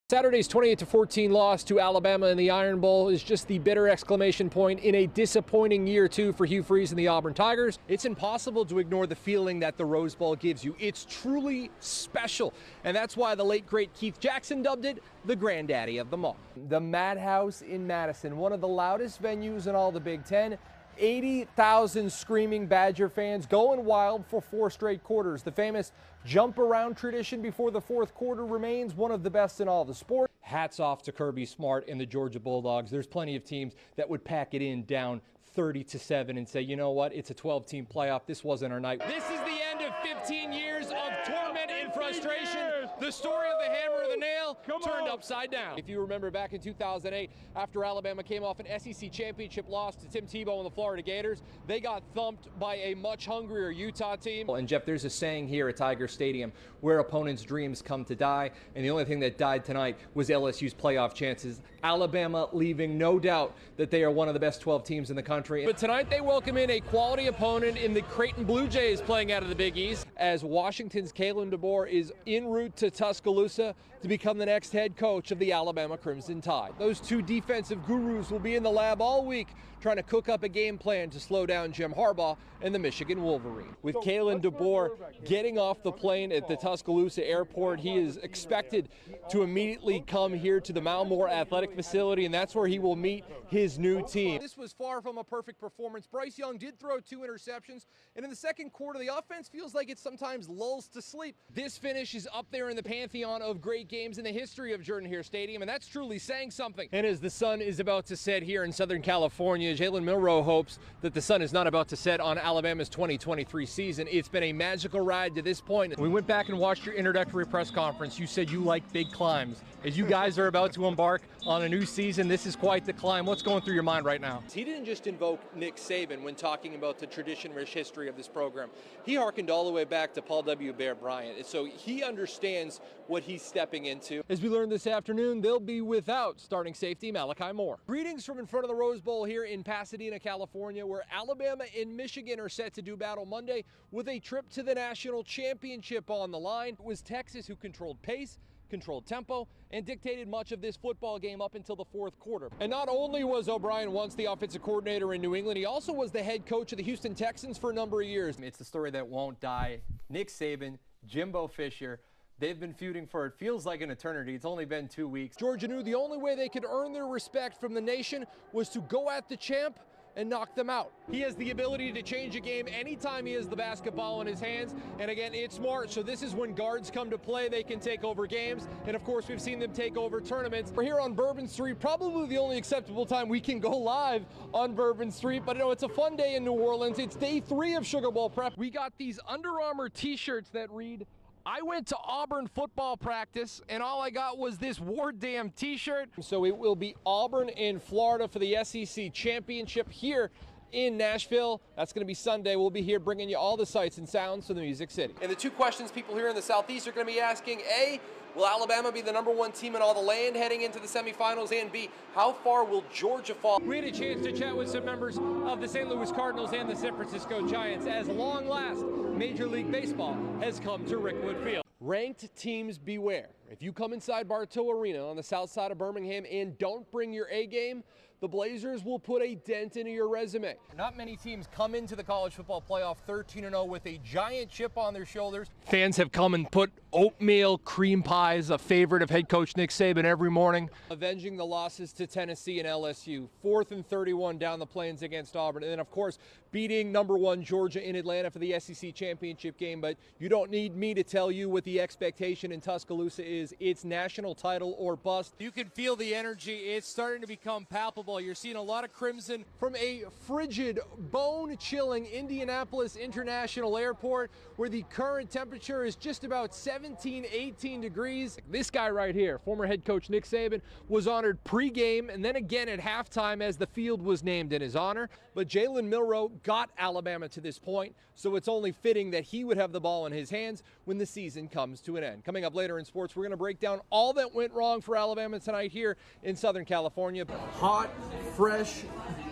Saturday's 28-14 loss to Alabama in the Iron Bowl is just the bitter exclamation point in a disappointing year two for Hugh Freeze and the Auburn Tigers. It's impossible to ignore the feeling that the Rose Bowl gives you. It's truly special, and that's why the late great Keith Jackson dubbed it the granddaddy of them all. The Madhouse in Madison, one of the loudest venues in all the Big Ten. 80,000 screaming Badger fans going wild for 4 straight quarters. The famous jump around tradition before the fourth quarter remains one of the best in all the sport. Hats off to Kirby Smart and the Georgia Bulldogs. There's plenty of teams that would pack it in down 30-7 and say, you know what, it's a 12-team playoff. This wasn't our night. This is the end of 15 years of torment and frustration. The story of the hammer and the nail turned upside down. If you remember back in 2008, after Alabama came off an SEC championship loss to Tim Tebow and the Florida Gators, they got thumped by a much hungrier Utah team. And Jeff, there's a saying here at Tiger Stadium where opponents' dreams come to die, and the only thing that died tonight was LSU's playoff chances. Alabama leaving no doubt that they are one of the best 12 teams in the country. But tonight they welcome in a quality opponent in the Creighton Blue Jays playing out of the Big East, as Washington's Kalen DeBoer is en route to Tuscaloosa to become the next head coach of the Alabama Crimson Tide. Those two defensive gurus will be in the lab all week trying to cook up a game plan to slow down Jim Harbaugh and the Michigan Wolverine. With Kalen DeBoer getting off the plane at the Tuscaloosa airport, he is expected to immediately come here to the Mount Moore Athletic Facility, and that's where he will meet his new team. This was far from a perfect performance. Bryce Young did throw 2 interceptions, and in the second quarter, the offense feels like it sometimes lulls to sleep. This finish is up there in the pantheon of great games in the history of Jordan-Hare Stadium, and that's truly saying something. And as the sun is about to set here in Southern California, Jalen Milroe hopes that the sun is not about to set on Alabama's 2023 season. It's been a magical ride to this point. We went back and watched your introductory press conference. You said you like big climbs. As you guys are about to embark on a new season, this is quite the climb. What's going through your mind right now? He didn't just invoke Nick Saban when talking about the tradition-rich history of this program. He harkened all the way back to Paul W. Bear Bryant, and so he understands what he's stepping into. As we learned this afternoon, they'll be without starting safety Malachi Moore. Greetings from in front of the Rose Bowl here in Pasadena, California, where Alabama and Michigan are set to do battle Monday with a trip to the national championship on the line. It was Texas who controlled pace, controlled tempo, and dictated much of this football game up until the fourth quarter. And not only was O'Brien once the offensive coordinator in New England, he also was the head coach of the Houston Texans for a number of years. It's the story that won't die. Nick Saban, Jimbo Fisher, they've been feuding for, it feels like an eternity. It's only been 2 weeks. Georgia knew the only way they could earn their respect from the nation was to go at the champ and knock them out. He has the ability to change a game anytime he has the basketball in his hands. And again, it's smart. So this is when guards come to play. They can take over games. And of course, we've seen them take over tournaments. We're here on Bourbon Street, probably the only acceptable time we can go live on Bourbon Street. But you know, it's a fun day in New Orleans. It's day 3 of Sugar Bowl prep. We got these Under Armour t-shirts that read, I went to Auburn football practice, and all I got was this Ward Dam t-shirt. So it will be Auburn in Florida for the SEC championship here in Nashville. That's going to be Sunday. We'll be here bringing you all the sights and sounds from the Music City. And the 2 questions people here in the Southeast are going to be asking, A, will Alabama be the #1 team in all the land heading into the semifinals? And B, how far will Georgia fall? We had a chance to chat with some members of the St. Louis Cardinals and the San Francisco Giants as long last Major League Baseball has come to Rickwood Field. Ranked teams beware. If you come inside Bartow Arena on the south side of Birmingham and don't bring your A game, the Blazers will put a dent into your resume. Not many teams come into the college football playoff 13-0 with a giant chip on their shoulders. Fans have come and put oatmeal cream pies, a favorite of head coach Nick Saban, every morning. Avenging the losses to Tennessee and LSU. 4th and 31 down the plains against Auburn. And then, of course, beating #1 Georgia in Atlanta for the SEC championship game. But you don't need me to tell you what the expectation in Tuscaloosa is. It's national title or bust. You can feel the energy. It's starting to become palpable. You're seeing a lot of crimson from a frigid, bone-chilling Indianapolis International Airport, where the current temperature is just about 17, 18 degrees. This guy right here, former head coach Nick Saban, was honored pre-game and then again at halftime as the field was named in his honor. But Jalen Milroe got Alabama to this point, so it's only fitting that he would have the ball in his hands when the season comes to an end. Coming up later in sports, we're going to break down all that went wrong for Alabama tonight here in Southern California. Hot, fresh,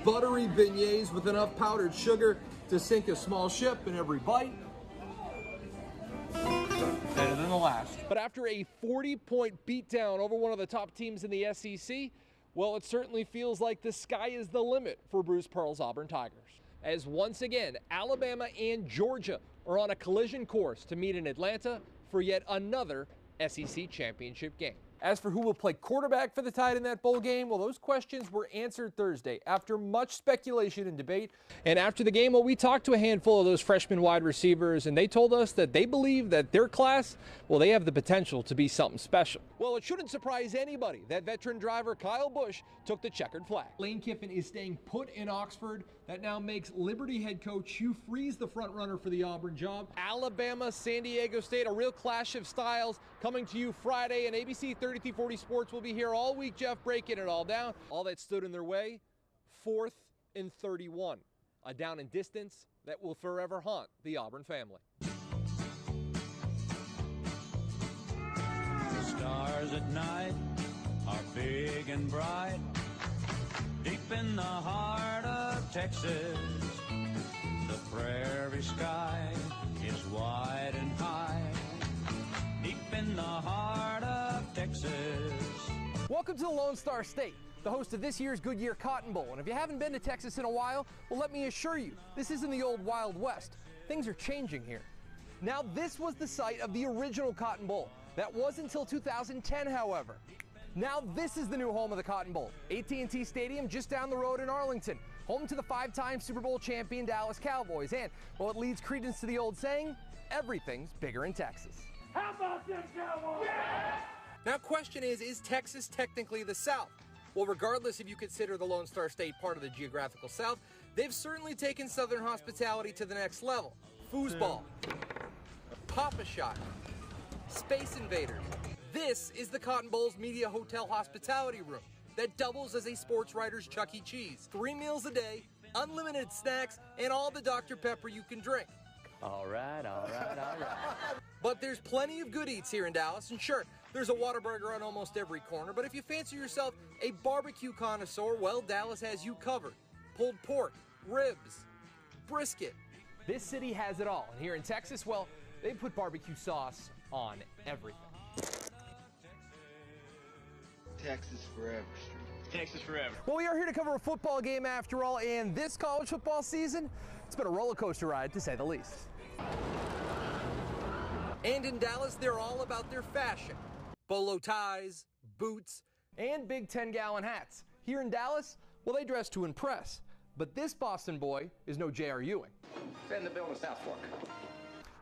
buttery beignets with enough powdered sugar to sink a small ship, and every bite better than the last. But after a 40-point beatdown over one of the top teams in the SEC, well, it certainly feels like the sky is the limit for Bruce Pearl's Auburn Tigers. As once again, Alabama and Georgia are on a collision course to meet in Atlanta for yet another SEC championship game. As for who will play quarterback for the Tide in that bowl game, well, those questions were answered Thursday after much speculation and debate. And after the game, well, we talked to a handful of those freshman wide receivers, and they told us that they believe that their class, well, they have the potential to be something special. Well, it shouldn't surprise anybody that veteran driver Kyle Busch took the checkered flag. Lane Kiffin is staying put in Oxford. That now makes Liberty head coach Hugh Freeze the front runner for the Auburn job. Alabama, San Diego State, a real clash of styles coming to you Friday, and ABC 3340 Sports will be here all week, Jeff, breaking it all down. All that stood in their way, 4th and 31. A down and distance that will forever haunt the Auburn family. The stars at night are big and bright. Deep in the heart of Texas, the prairie sky is wide and high. Deep in the heart of Texas. Welcome to the Lone Star State, the host of this year's Goodyear Cotton Bowl. And if you haven't been to Texas in a while, well, let me assure you, this isn't the old Wild West. Things are changing here. Now, this was the site of the original Cotton Bowl. That was until 2010, however. Now this is the new home of the Cotton Bowl, AT&T Stadium just down the road in Arlington, home to the 5-time Super Bowl champion Dallas Cowboys. And, well, it leads credence to the old saying, everything's bigger in Texas. How about them Cowboys? Yeah! Now, question is Texas technically the South? Well, regardless if you consider the Lone Star State part of the geographical South, they've certainly taken Southern hospitality to the next level. Foosball, Papa-Shot, Space Invaders. This is the Cotton Bowl's Media Hotel Hospitality Room that doubles as a sports writer's Chuck E. Cheese. 3 meals a day, unlimited snacks, and all the Dr. Pepper you can drink. All right. But there's plenty of good eats here in Dallas, and sure, there's a Whataburger on almost every corner, but if you fancy yourself a barbecue connoisseur, well, Dallas has you covered. Pulled pork, ribs, brisket. This city has it all, and here in Texas, well, they put barbecue sauce on everything. Texas forever. Texas forever. Well, we are here to cover a football game after all, and this college football season, it's been a roller coaster ride to say the least. And in Dallas, they're all about their fashion. Bolo ties, boots, and big 10-gallon hats. Here in Dallas, well, they dress to impress. But this Boston boy is no J.R. Ewing. Send the bill to South Fork.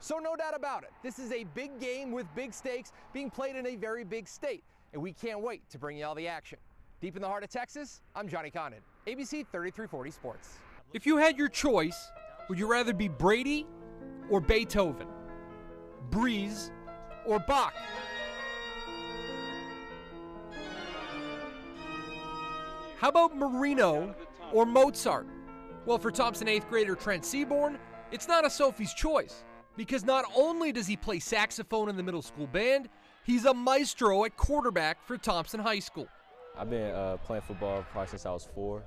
So no doubt about it, this is a big game with big stakes being played in a very big state. And we can't wait to bring you all the action. Deep in the heart of Texas, I'm Johnny Congdon, ABC 3340 Sports. If you had your choice, would you rather be Brady or Beethoven? Breeze or Bach? How about Marino or Mozart? Well, for Thompson 8th grader Trent Seaborn, it's not a Sophie's choice, because not only does he play saxophone in the middle school band, he's a maestro at quarterback for Thompson High School. I've been playing football probably since I was 4.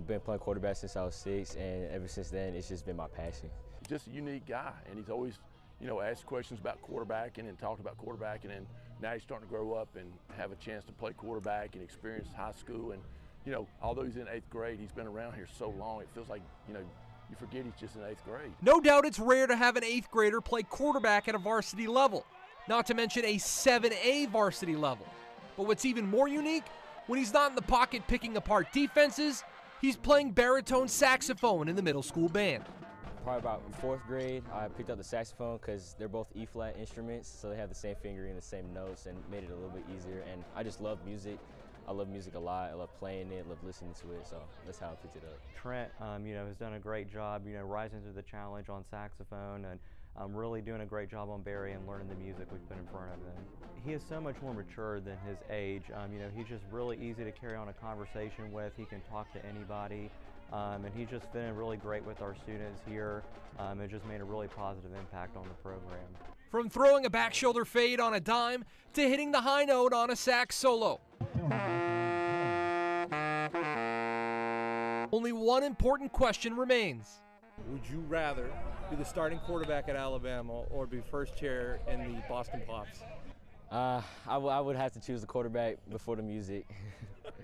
Been playing quarterback since I was 6, and ever since then, it's just been my passion. Just a unique guy, and he's always, asked questions about quarterbacking and talked about quarterbacking, and now he's starting to grow up and have a chance to play quarterback and experience high school. And, although he's in 8th grade, he's been around here so long, it feels like, you forget he's just in 8th grade. No doubt it's rare to have an 8th grader play quarterback at a varsity level, not to mention a 7A varsity level. But what's even more unique, when he's not in the pocket picking apart defenses, he's playing baritone saxophone in the middle school band. Probably about 4th grade, I picked up the saxophone because they're both E-flat instruments, so they have the same fingering and the same notes, and made it a little bit easier. And I just love music. I love music a lot. I love playing it, love listening to it, so that's how I picked it up. Trent, has done a great job, rising to the challenge on saxophone, and really doing a great job on Barry and learning the music we've put in front of him. He is so much more mature than his age. He's just really easy to carry on a conversation with. He can talk to anybody, and he's just been really great with our students here, and just made a really positive impact on the program. From throwing a back shoulder fade on a dime to hitting the high note on a sax solo. Only one important question remains. Would you rather be the starting quarterback at Alabama or be first chair in the Boston Pops? I would have to choose the quarterback before the music.